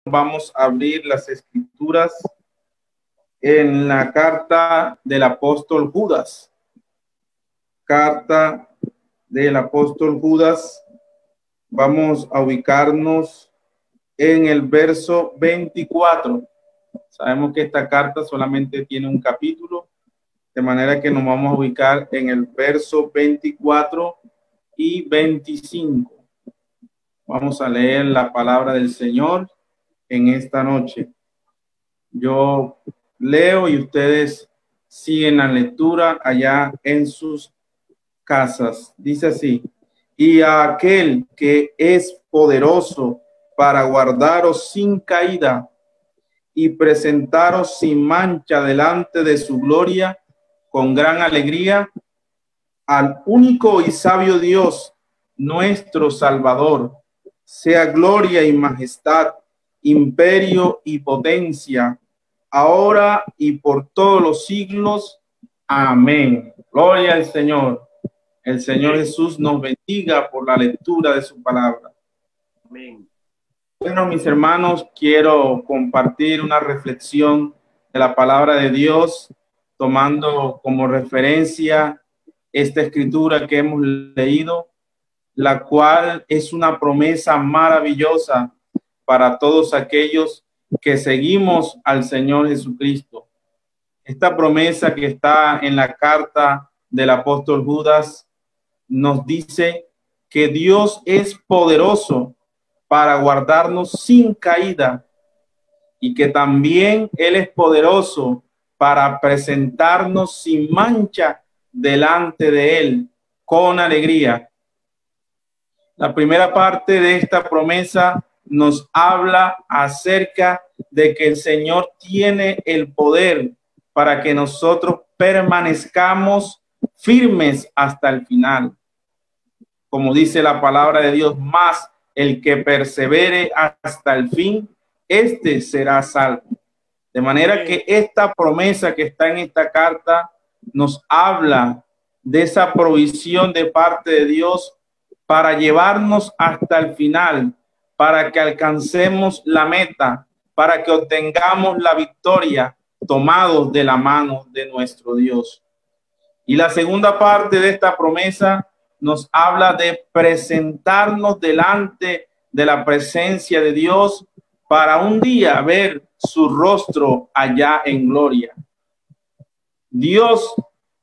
Vamos a abrir las escrituras en la carta del apóstol Judas. Carta del apóstol Judas. Vamos a ubicarnos en el verso 24. Sabemos que esta carta solamente tiene un capítulo, de manera que nos vamos a ubicar en el verso 24 y 25. Vamos a leer la palabra del Señor en esta noche. Yo leo y ustedes siguen la lectura allá en sus casas. Dice así: y a aquel que es poderoso para guardaros sin caída y presentaros sin mancha delante de su gloria con gran alegría, al único y sabio Dios, nuestro Salvador, sea gloria y majestad, imperio y potencia, ahora y por todos los siglos. Amén. Gloria al Señor. El Señor Jesús nos bendiga por la lectura de su palabra. Amén. Bueno, mis hermanos, quiero compartir una reflexión de la palabra de Dios, tomando como referencia esta escritura que hemos leído, la cual es una promesa maravillosa para todos aquellos que seguimos al Señor Jesucristo. Esta promesa que está en la carta del apóstol Judas nos dice que Dios es poderoso para guardarnos sin caída y que también Él es poderoso para presentarnos sin mancha delante de Él con alegría. La primera parte de esta promesa nos habla acerca de que el Señor tiene el poder para que nosotros permanezcamos firmes hasta el final. Como dice la palabra de Dios, más el que persevere hasta el fin, este será salvo. De manera que esta promesa que está en esta carta nos habla de esa provisión de parte de Dios para llevarnos hasta el final, para que alcancemos la meta, para que obtengamos la victoria, tomados de la mano de nuestro Dios. Y la segunda parte de esta promesa nos habla de presentarnos delante de la presencia de Dios para un día ver su rostro allá en gloria. Dios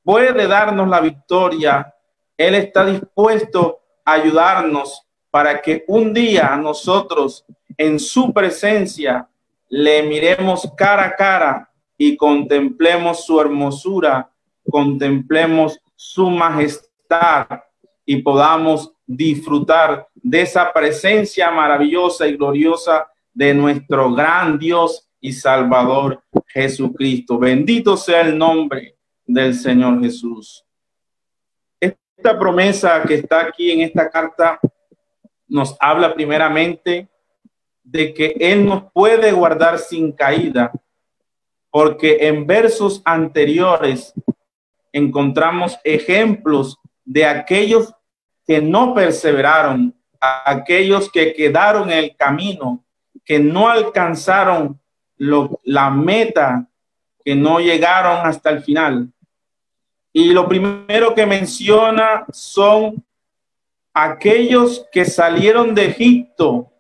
puede darnos la victoria. Él está dispuesto a ayudarnos para que un día nosotros en su presencia le miremos cara a cara y contemplemos su hermosura, contemplemos su majestad y podamos disfrutar de esa presencia maravillosa y gloriosa de nuestro gran Dios y Salvador Jesucristo. Bendito sea el nombre del Señor Jesús. Esta promesa que está aquí en esta carta nos habla primeramente de que Él nos puede guardar sin caída, porque en versos anteriores encontramos ejemplos de aquellos que no perseveraron, aquellos que quedaron en el camino, que no alcanzaron la meta, que no llegaron hasta el final. Y lo primero que menciona son aquellos que salieron de Egipto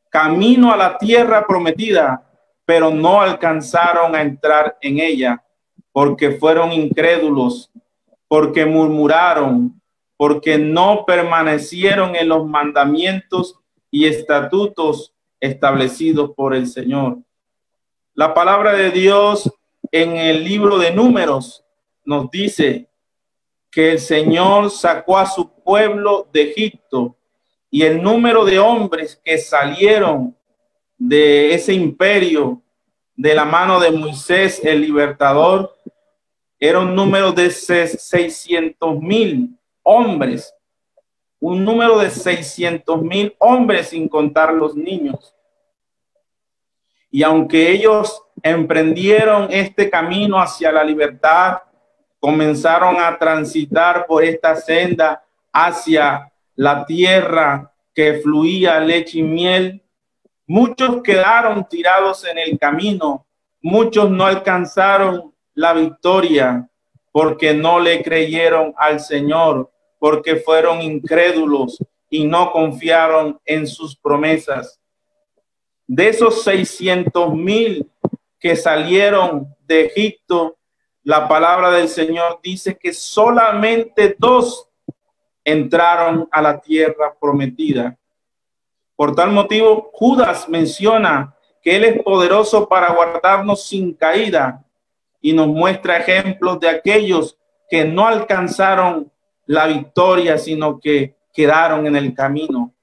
camino a la tierra prometida, pero no alcanzaron a entrar en ella porque fueron incrédulos, porque murmuraron, porque no permanecieron en los mandamientos y estatutos establecidos por el Señor. La palabra de Dios en el libro de Números nos dice que el Señor sacó a su pueblo de Egipto y el número de hombres que salieron de ese imperio de la mano de Moisés, el libertador, era un número de 600,000 hombres, un número de 600,000 hombres sin contar los niños. Y aunque ellos emprendieron este camino hacia la libertad, comenzaron a transitar por esta senda hacia la tierra que fluía leche y miel, Muchos quedaron tirados en el camino, muchos no alcanzaron la victoria porque no le creyeron al Señor, porque fueron incrédulos y no confiaron en sus promesas. De esos 600,000 que salieron de Egipto, la palabra del Señor dice que solamente 2 entraron a la tierra prometida. Por tal motivo, Judas menciona que Él es poderoso para guardarnos sin caída y nos muestra ejemplos de aquellos que no alcanzaron la victoria, sino que quedaron en el camino.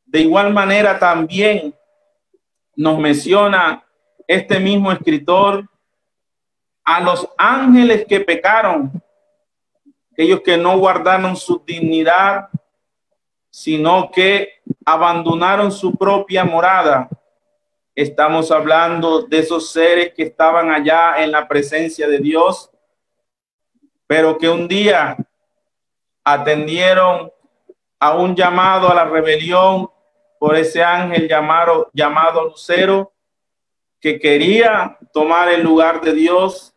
De igual manera, también nos menciona este mismo escritor a los ángeles que pecaron, aquellos que no guardaron su dignidad, sino que abandonaron su propia morada. Estamos hablando de esos seres que estaban allá en la presencia de Dios, pero que un día atendieron a un llamado a la rebelión por ese ángel llamado Lucero, que quería tomar el lugar de Dios,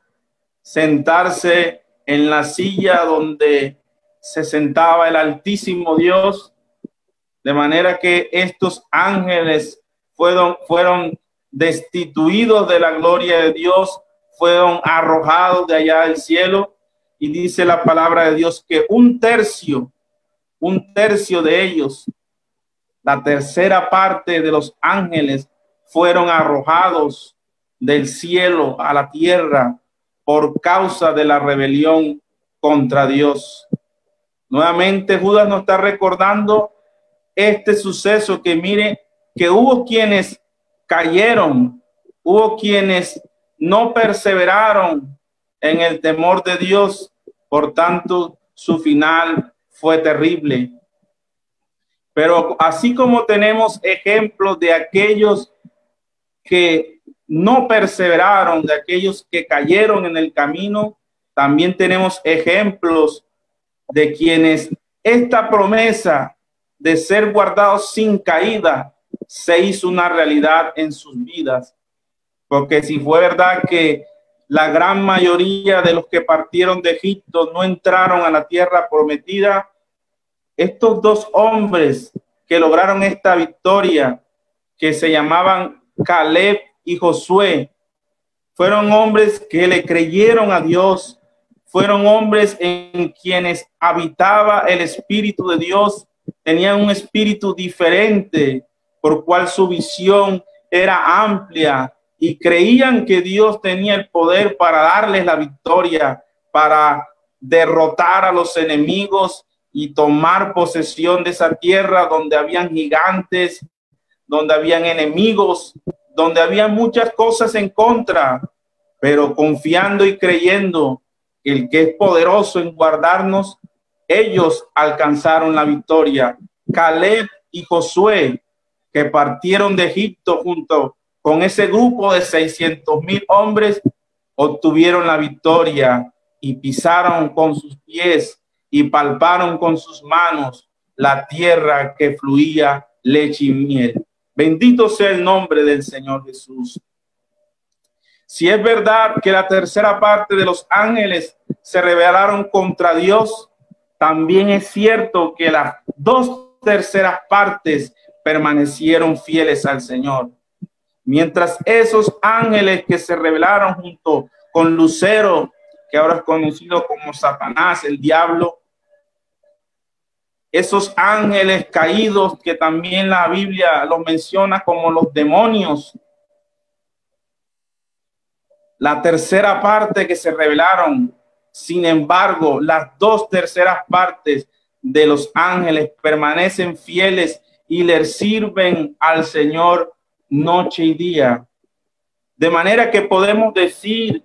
sentarse en la silla donde se sentaba el Altísimo Dios, de manera que estos ángeles fueron destituidos de la gloria de Dios, fueron arrojados de allá del cielo, y dice la palabra de Dios que un tercio de ellos, la tercera parte de los ángeles, fueron arrojados del cielo a la tierra por causa de la rebelión contra Dios. Nuevamente Judas nos está recordando este suceso, que mire que hubo quienes cayeron, hubo quienes no perseveraron en el temor de Dios, por tanto su final fue terrible. Pero así como tenemos ejemplos de aquellos que no perseveraron, de aquellos que cayeron en el camino, también tenemos ejemplos de quienes esta promesa de ser guardados sin caída se hizo una realidad en sus vidas. Porque si fue verdad que la gran mayoría de los que partieron de Egipto no entraron a la tierra prometida, estos 2 hombres que lograron esta victoria, que se llamaban Caleb y Josué, fueron hombres que le creyeron a Dios, fueron hombres en quienes habitaba el Espíritu de Dios, tenían un espíritu diferente, por cual su visión era amplia y creían que Dios tenía el poder para darles la victoria, para derrotar a los enemigos y tomar posesión de esa tierra donde habían gigantes, donde habían enemigos, donde había muchas cosas en contra, pero confiando y creyendo que el que es poderoso en guardarnos, ellos alcanzaron la victoria. Caleb y Josué, que partieron de Egipto junto con ese grupo de 600,000 hombres, obtuvieron la victoria y pisaron con sus pies y palparon con sus manos la tierra que fluía leche y miel. Bendito sea el nombre del Señor Jesús. Si es verdad que la tercera parte de los ángeles se rebelaron contra Dios, también es cierto que las 2 terceras partes permanecieron fieles al Señor. Mientras esos ángeles que se rebelaron junto con Lucero, que ahora es conocido como Satanás, el diablo, esos ángeles caídos que también la Biblia los menciona como los demonios, la tercera parte que se rebelaron, sin embargo, las 2 terceras partes de los ángeles permanecen fieles y le sirven al Señor noche y día. De manera que podemos decir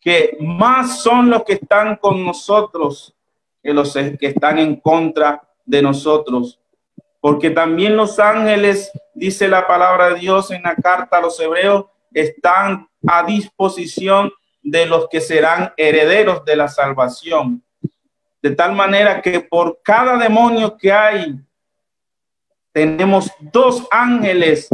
que más son los que están con nosotros que los que están en contra de nosotros. Porque también los ángeles, dice la palabra de Dios en la carta a los hebreos, están a disposición de los que serán herederos de la salvación. De tal manera que por cada demonio que hay tenemos dos ángeles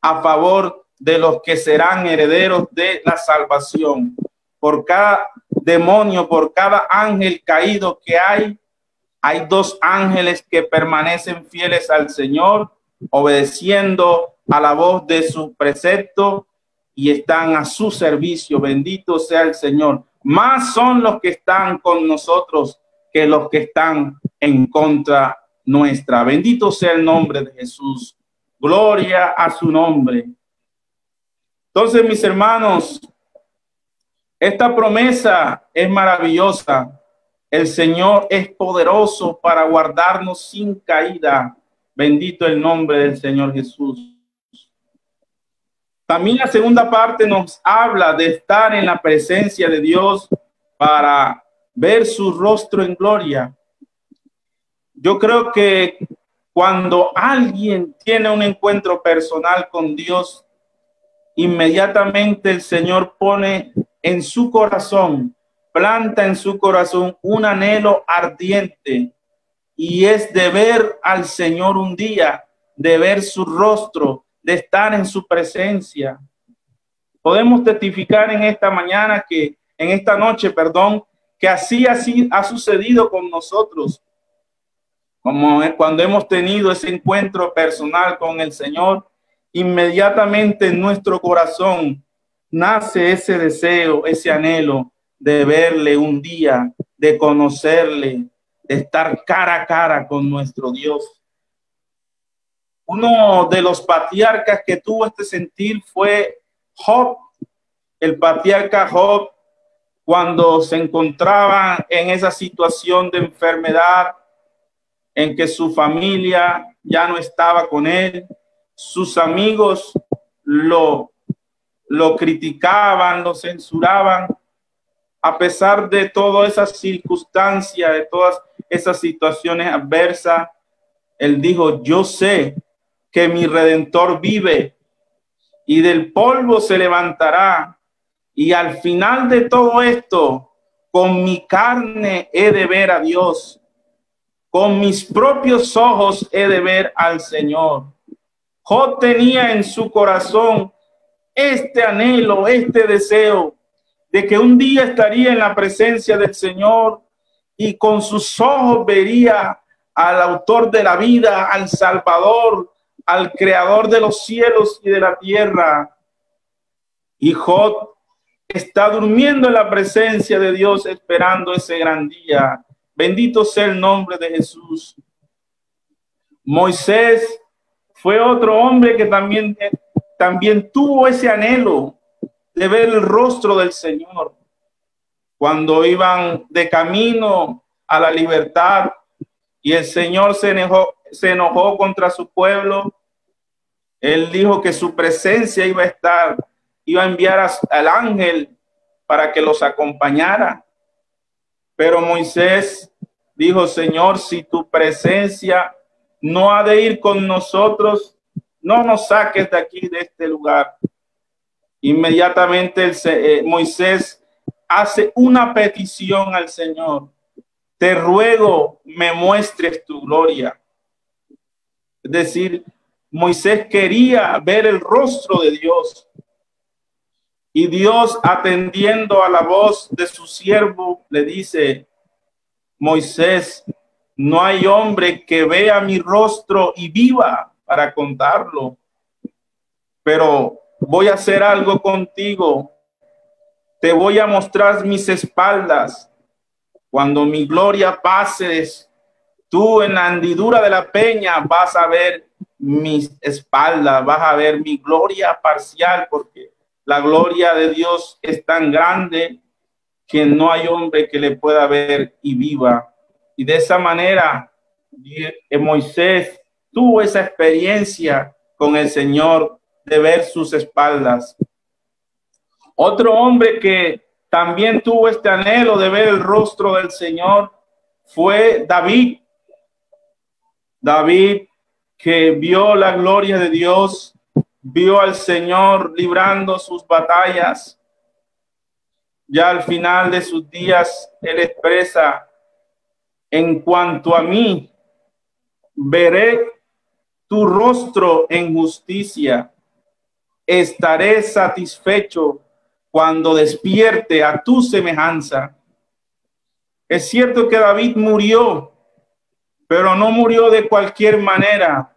a favor de los que serán herederos de la salvación. Por cada demonio, por cada ángel caído que hay dos ángeles que permanecen fieles al Señor, obedeciendo a la voz de su precepto y están a su servicio. Bendito sea el Señor. Más son los que están con nosotros que los que están en contra nuestra. Bendito sea el nombre de Jesús. Gloria a su nombre. Entonces, mis hermanos, esta promesa es maravillosa. El Señor es poderoso para guardarnos sin caída. Bendito el nombre del Señor Jesús. También la segunda parte nos habla de estar en la presencia de Dios para ver su rostro en gloria. Yo creo que cuando alguien tiene un encuentro personal con Dios, inmediatamente el Señor pone en su corazón, planta en su corazón un anhelo ardiente, y es de ver al Señor un día, de ver su rostro, de estar en su presencia. Podemos testificar en esta mañana que, en esta noche, perdón, que así ha sucedido con nosotros. Como cuando hemos tenido ese encuentro personal con el Señor, inmediatamente en nuestro corazón nace ese deseo, ese anhelo de verle un día, de conocerle, de estar cara a cara con nuestro Dios. Uno de los patriarcas que tuvo este sentir fue Job. El patriarca Job, cuando se encontraba en esa situación de enfermedad, en que su familia ya no estaba con él, sus amigos lo criticaban, lo censuraban. A pesar de todas esas circunstancias, de todas esas situaciones adversas, él dijo: yo sé que mi Redentor vive y del polvo se levantará, y al final de todo esto, con mi carne he de ver a Dios, con mis propios ojos he de ver al Señor. Job tenía en su corazón este anhelo, este deseo de que un día estaría en la presencia del Señor y con sus ojos vería al autor de la vida, al Salvador, al creador de los cielos y de la tierra. Y Job está durmiendo en la presencia de Dios, esperando ese gran día. Bendito sea el nombre de Jesús. Moisés fue otro hombre que también tuvo ese anhelo de ver el rostro del Señor. Cuando iban de camino a la libertad y el Señor se enojó contra su pueblo, él dijo que su presencia iba a enviar al ángel para que los acompañara. Pero Moisés dijo: Señor, si tu presencia no ha de ir con nosotros, no nos saques de aquí, de este lugar. Inmediatamente Moisés hace una petición al Señor: te ruego me muestres tu gloria. Es decir, Moisés quería ver el rostro de Dios, y Dios, atendiendo a la voz de su siervo, le dice: Moisés, no hay hombre que vea mi rostro y viva para contarlo, pero voy a hacer algo contigo. Te voy a mostrar mis espaldas. Cuando mi gloria pases, tú en la hendidura de la peña vas a ver mis espaldas, vas a ver mi gloria parcial, porque la gloria de Dios es tan grande que no hay hombre que le pueda ver y viva. Y de esa manera Moisés tuvo esa experiencia con el Señor de ver sus espaldas. Otro hombre que también tuvo este anhelo de ver el rostro del Señor fue David. David, que vio la gloria de Dios, vio al Señor librando sus batallas. Ya al final de sus días, él expresa: en cuanto a mí, veré tu rostro en justicia. Estaré satisfecho cuando despierte a tu semejanza. Es cierto que David murió, pero no murió de cualquier manera.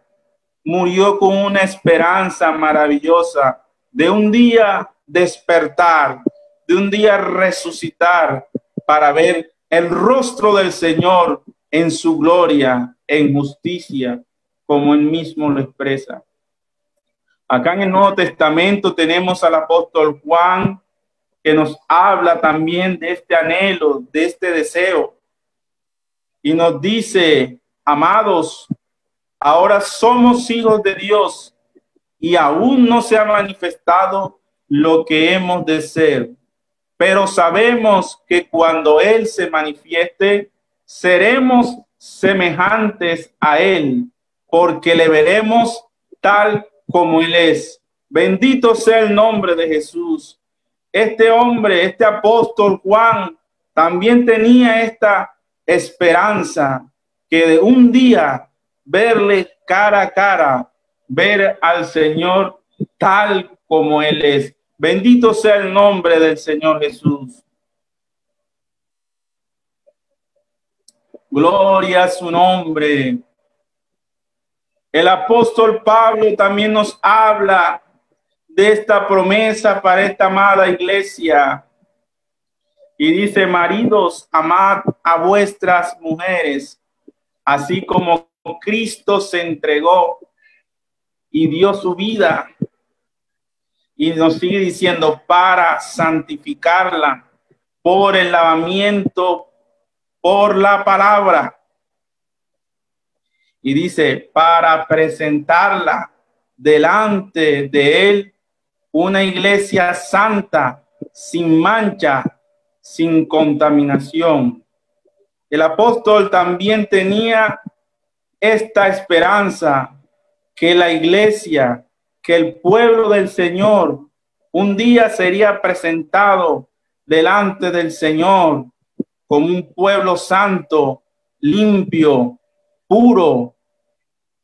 Murió con una esperanza maravillosa de un día despertar, de un día resucitar para ver el rostro del Señor en su gloria, en justicia, como él mismo lo expresa. Acá en el Nuevo Testamento tenemos al apóstol Juan, que nos habla también de este anhelo, de este deseo. Y nos dice, amados, ahora somos hijos de Dios y aún no se ha manifestado lo que hemos de ser. Pero sabemos que cuando Él se manifieste, seremos semejantes a Él, porque le veremos tal como Él es. Bendito sea el nombre de Jesús. Este hombre, este apóstol Juan, también tenía esta esperanza que de un día verle cara a cara, ver al Señor tal como Él es. Bendito sea el nombre del Señor Jesús. Gloria a su nombre. El apóstol Pablo también nos habla de esta promesa para esta amada iglesia. Y dice, maridos, amad a vuestras mujeres, así como Cristo se entregó y dio su vida. Y nos sigue diciendo, para santificarla por el lavamiento, por la palabra. Y dice, para presentarla delante de él, una iglesia santa, sin mancha, sin contaminación. El apóstol también tenía esta esperanza, que la iglesia, que el pueblo del Señor un día sería presentado delante del Señor como un pueblo santo, limpio, puro,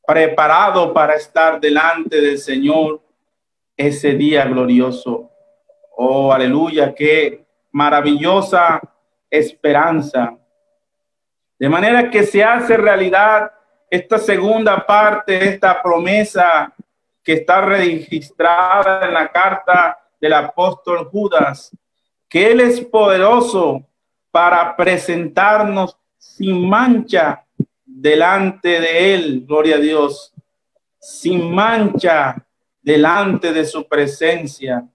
preparado para estar delante del Señor ese día glorioso. Oh, aleluya, qué maravillosa esperanza. De manera que se hace realidad esta segunda parte de esta promesa que está registrada en la carta del apóstol Judas, que Él es poderoso para presentarnos sin mancha delante de Él, gloria a Dios, sin mancha delante de su presencia.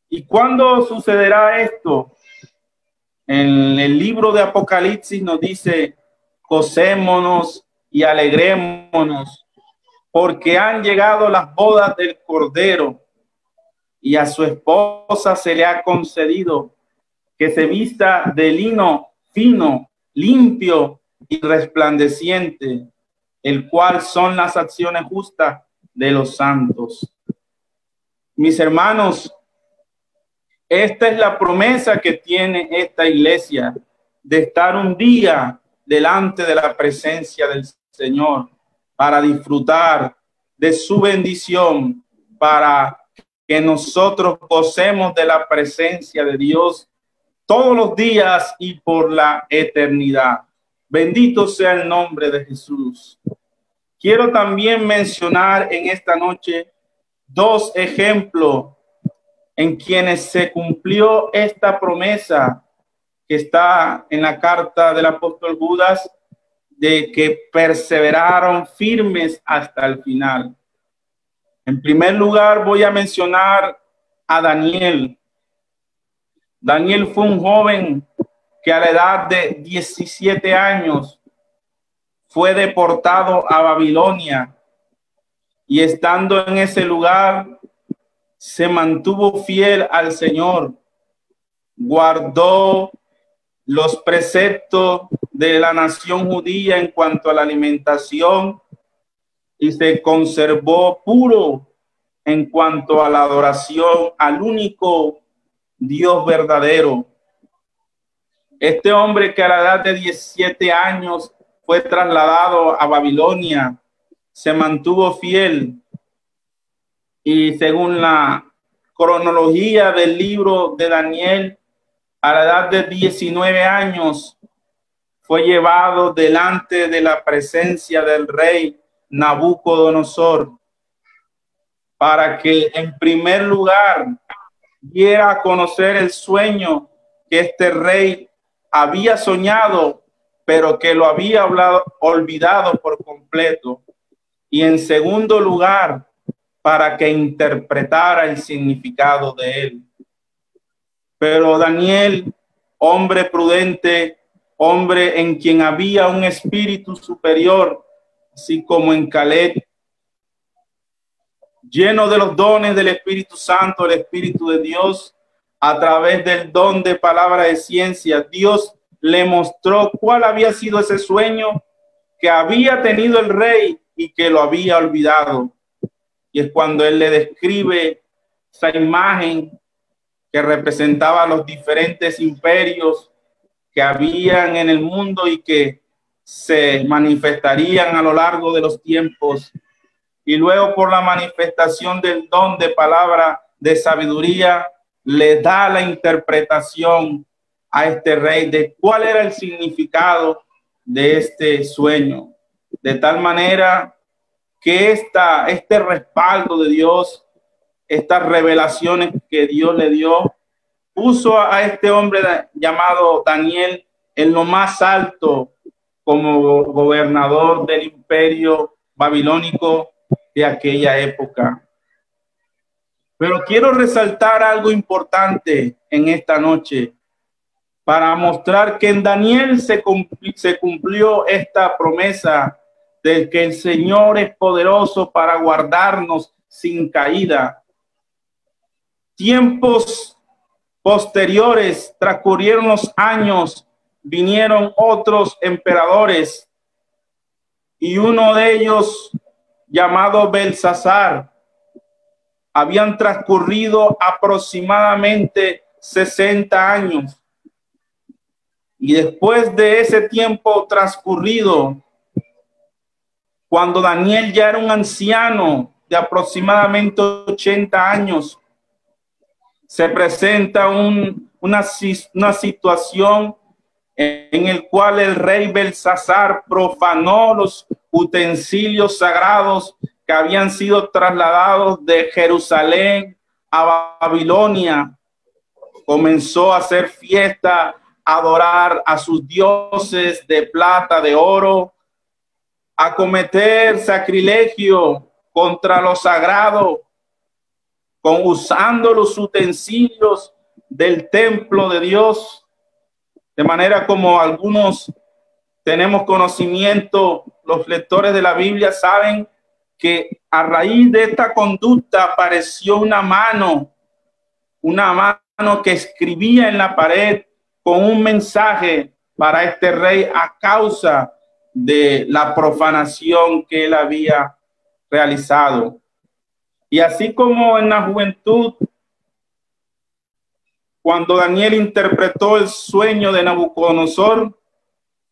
¿Y cuándo sucederá esto? En el libro de Apocalipsis nos dice, gocémonos y alegrémonos, porque han llegado las bodas del Cordero, y a su esposa se le ha concedido que se vista de lino fino, limpio y resplandeciente, el cual son las acciones justas de los santos. Mis hermanos, esta es la promesa que tiene esta iglesia, de estar un día delante de la presencia del Señor para disfrutar de su bendición, para que nosotros gocemos de la presencia de Dios todos los días y por la eternidad. Bendito sea el nombre de Jesús. Quiero también mencionar en esta noche dos ejemplos en quienes se cumplió esta promesa que está en la carta del apóstol Judas, de que perseveraron firmes hasta el final. En primer lugar, voy a mencionar a Daniel. Daniel fue un joven que a la edad de 17 años fue deportado a Babilonia, y estando en ese lugar se mantuvo fiel al Señor, guardó los preceptos de la nación judía en cuanto a la alimentación y se conservó puro en cuanto a la adoración al único Dios verdadero. Este hombre, que a la edad de 17 años fue trasladado a Babilonia, se mantuvo fiel y según la cronología del libro de Daniel, a la edad de 19 años fue llevado delante de la presencia del rey Nabucodonosor para que en primer lugar diera a conocer el sueño que este rey había soñado, pero que lo había olvidado por completo. Y en segundo lugar, para que interpretara el significado de él. Pero Daniel, hombre prudente, hombre en quien había un espíritu superior, así como en Caleb, lleno de los dones del Espíritu Santo, el Espíritu de Dios, a través del don de palabra de ciencia, Dios le mostró cuál había sido ese sueño que había tenido el rey y que lo había olvidado. Y es cuando él le describe esa imagen que representaba los diferentes imperios que habían en el mundo y que se manifestarían a lo largo de los tiempos. Y luego, por la manifestación del don de palabra de sabiduría, le da la interpretación a este rey de cuál era el significado de este sueño. De tal manera que este respaldo de Dios, estas revelaciones que Dios le dio, puso a este hombre llamado Daniel en lo más alto como gobernador del imperio babilónico de aquella época. Pero quiero resaltar algo importante en esta noche para mostrar que en Daniel se cumplió esta promesa de que el Señor es poderoso para guardarnos sin caída. Tiempos posteriores, transcurrieron los años, vinieron otros emperadores y uno de ellos, llamado Belsasar, habían transcurrido aproximadamente 60 años. Y después de ese tiempo transcurrido, cuando Daniel ya era un anciano de aproximadamente 80 años, se presenta una situación en el cual el rey Belsasar profanó los utensilios sagrados que habían sido trasladados de Jerusalén a Babilonia. Comenzó a hacer fiesta, a adorar a sus dioses de plata, de oro, a cometer sacrilegio contra lo sagrado, usando los utensilios del templo de Dios, de manera como algunos tenemos conocimiento, los lectores de la Biblia saben que a raíz de esta conducta apareció una mano que escribía en la pared con un mensaje para este rey a causa de la profanación que él había realizado. Y así como en la juventud, cuando Daniel interpretó el sueño de Nabucodonosor,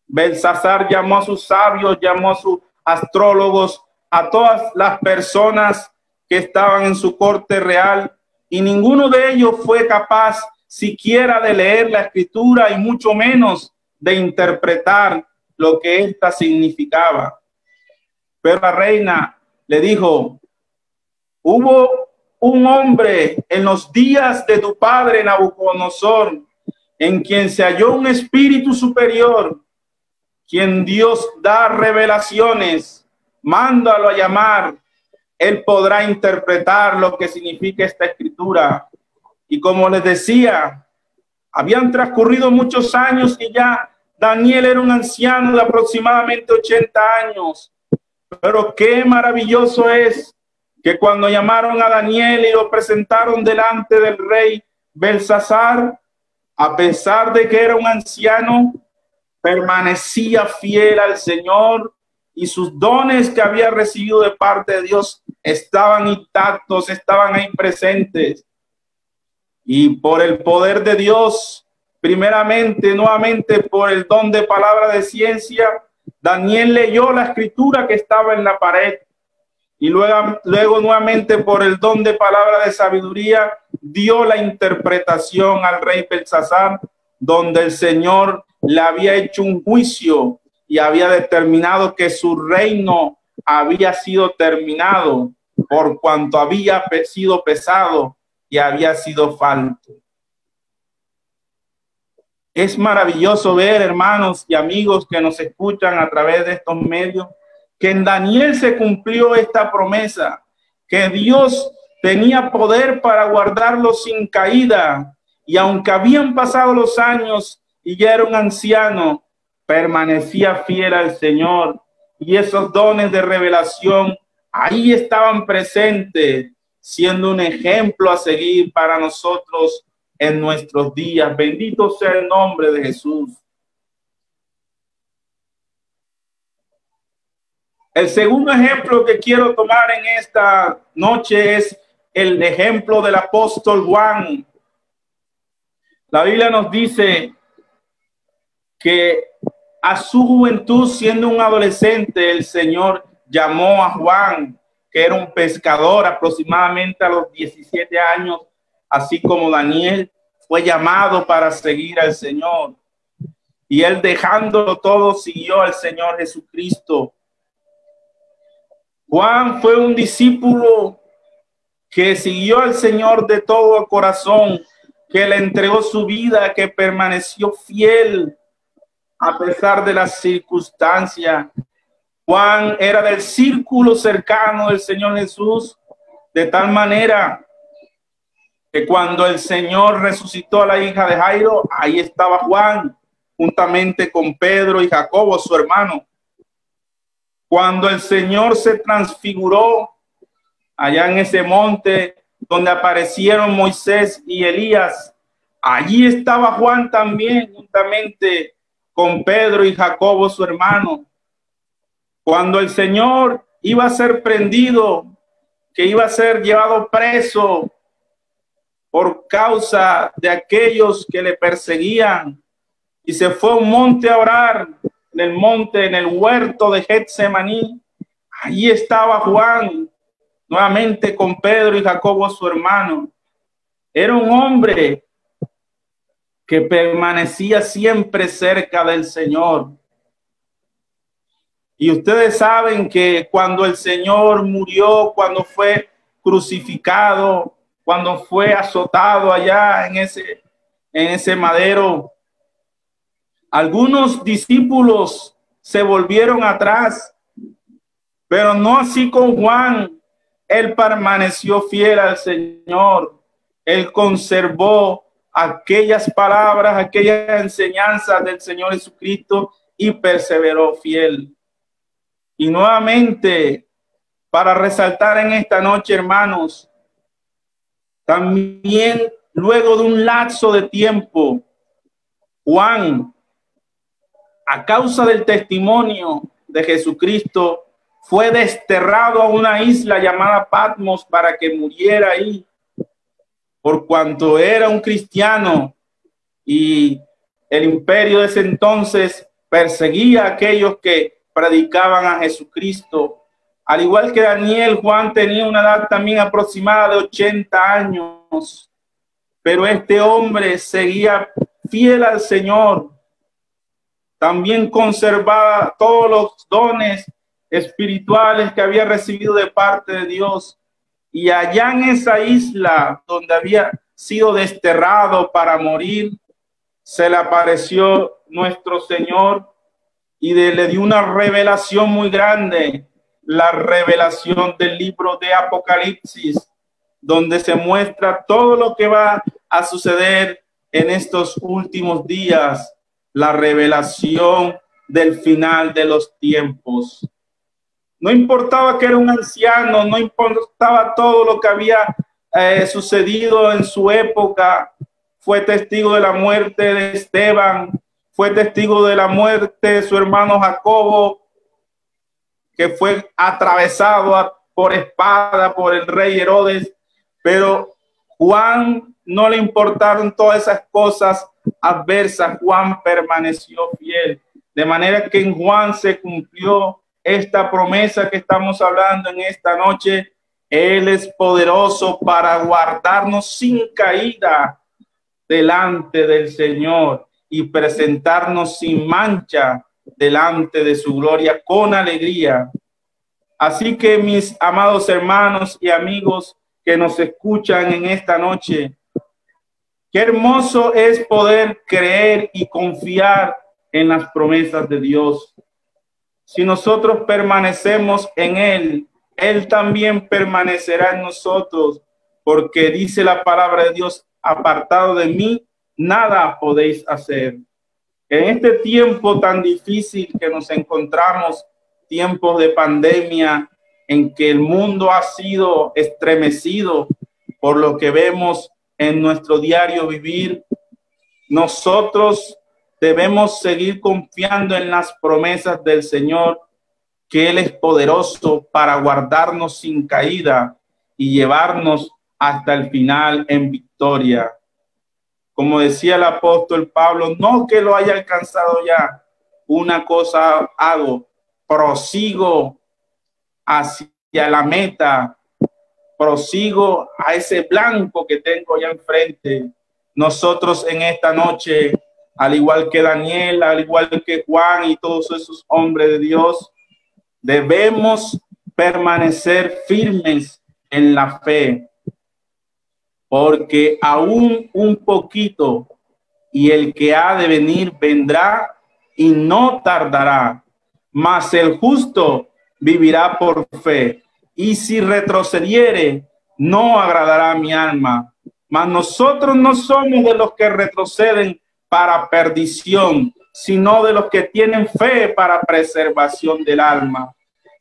Belsasar llamó a sus sabios, llamó a sus astrólogos, a todas las personas que estaban en su corte real, y ninguno de ellos fue capaz siquiera de leer la escritura y mucho menos de interpretar lo que ésta significaba. Pero la reina le dijo: hubo un hombre en los días de tu padre Nabucodonosor, en quien se halló un espíritu superior, quien Dios da revelaciones. Mándalo a llamar, él podrá interpretar lo que significa esta escritura. Y como les decía, habían transcurrido muchos años y ya Daniel era un anciano de aproximadamente 80 años. Pero qué maravilloso es que cuando llamaron a Daniel y lo presentaron delante del rey Belsasar, a pesar de que era un anciano, permanecía fiel al Señor y sus dones que había recibido de parte de Dios estaban intactos, estaban ahí presentes. Y por el poder de Dios, primeramente, nuevamente por el don de palabra de ciencia, Daniel leyó la escritura que estaba en la pared Y luego nuevamente por el don de palabra de sabiduría dio la interpretación al rey Belsasar, donde el Señor le había hecho un juicio y había determinado que su reino había sido terminado por cuanto había sido pesado y había sido falto. Es maravilloso ver, hermanos y amigos que nos escuchan a través de estos medios, que en Daniel se cumplió esta promesa, que Dios tenía poder para guardarlo sin caída, y aunque habían pasado los años y ya era un anciano, permanecía fiel al Señor, y esos dones de revelación ahí estaban presentes, siendo un ejemplo a seguir para nosotros en nuestros días. Bendito sea el nombre de Jesús. El segundo ejemplo que quiero tomar en esta noche es el ejemplo del apóstol Juan. La Biblia nos dice que a su juventud, siendo un adolescente, el Señor llamó a Juan, que era un pescador, aproximadamente a los 17 años, así como Daniel fue llamado para seguir al Señor. Y él, dejándolo todo, siguió al Señor Jesucristo. Juan fue un discípulo que siguió al Señor de todo corazón, que le entregó su vida, que permaneció fiel a pesar de las circunstancias. Juan era del círculo cercano del Señor Jesús, de tal manera que cuando el Señor resucitó a la hija de Jairo, ahí estaba Juan, juntamente con Pedro y Jacobo, su hermano. Cuando el Señor se transfiguró allá en ese monte donde aparecieron Moisés y Elías, allí estaba Juan también, juntamente con Pedro y Jacobo, su hermano. Cuando el Señor iba a ser prendido, que iba a ser llevado preso por causa de aquellos que le perseguían, y se fue a un monte a orar, en el huerto de Getsemaní, allí estaba Juan, nuevamente con Pedro y Jacobo, su hermano. Era un hombre que permanecía siempre cerca del Señor. Y ustedes saben que cuando el Señor murió, cuando fue crucificado, cuando fue azotado allá en ese madero, algunos discípulos se volvieron atrás, pero no así con Juan. Él permaneció fiel al Señor. Él conservó aquellas palabras, aquellas enseñanzas del Señor Jesucristo y perseveró fiel. Y nuevamente, para resaltar en esta noche, hermanos, también luego de un lapso de tiempo, Juan, a causa del testimonio de Jesucristo, fue desterrado a una isla llamada Patmos para que muriera ahí, por cuanto era un cristiano, y el imperio de ese entonces perseguía a aquellos que predicaban a Jesucristo. Al igual que Daniel, Juan tenía una edad también aproximada de 80 años, pero este hombre seguía fiel al Señor. También conservaba todos los dones espirituales que había recibido de parte de Dios. Y allá en esa isla donde había sido desterrado para morir, se le apareció nuestro Señor y le dio una revelación muy grande, la revelación del libro de Apocalipsis, donde se muestra todo lo que va a suceder en estos últimos días, la revelación del final de los tiempos. No importaba que era un anciano, no importaba todo lo que había sucedido en su época. Fue testigo de la muerte de Esteban, fue testigo de la muerte de su hermano Jacobo, que fue atravesado por espada por el rey Herodes, pero Juan no le importaron todas esas cosas adversas. Juan permaneció fiel, de manera que en Juan se cumplió esta promesa que estamos hablando en esta noche, Él es poderoso para guardarnos sin caída delante del Señor y presentarnos sin mancha delante de su gloria con alegría. Así que mis amados hermanos y amigos que nos escuchan en esta noche, qué hermoso es poder creer y confiar en las promesas de Dios. Si nosotros permanecemos en Él, Él también permanecerá en nosotros, porque dice la palabra de Dios, apartado de mí, nada podéis hacer. En este tiempo tan difícil que nos encontramos, tiempos de pandemia, en que el mundo ha sido estremecido por lo que vemos en nuestro diario vivir, nosotros debemos seguir confiando en las promesas del Señor, que Él es poderoso para guardarnos sin caída y llevarnos hasta el final en victoria. Como decía el apóstol Pablo, no que lo haya alcanzado ya, una cosa hago, prosigo hacia la meta, prosigo a ese blanco que tengo ya enfrente. Nosotros en esta noche, al igual que Daniel, al igual que Juan y todos esos hombres de Dios, debemos permanecer firmes en la fe, porque aún un poquito y el que ha de venir vendrá y no tardará, mas el justo vivirá por fe, y si retrocediere no agradará a mi alma. Mas nosotros no somos de los que retroceden para perdición, sino de los que tienen fe para preservación del alma.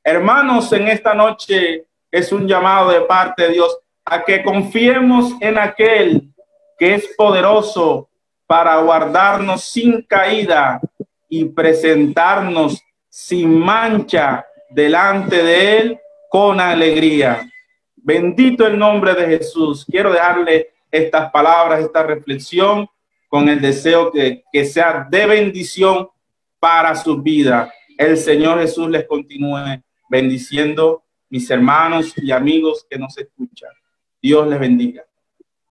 Hermanos, en esta noche es un llamado de parte de Dios a que confiemos en aquel que es poderoso para guardarnos sin caída y presentarnos sin mancha delante de Él con alegría. Bendito el nombre de Jesús. Quiero dejarle estas palabras, esta reflexión, con el deseo que sea de bendición para su vida. El Señor Jesús les continúe bendiciendo, mis hermanos y amigos que nos escuchan. Dios les bendiga.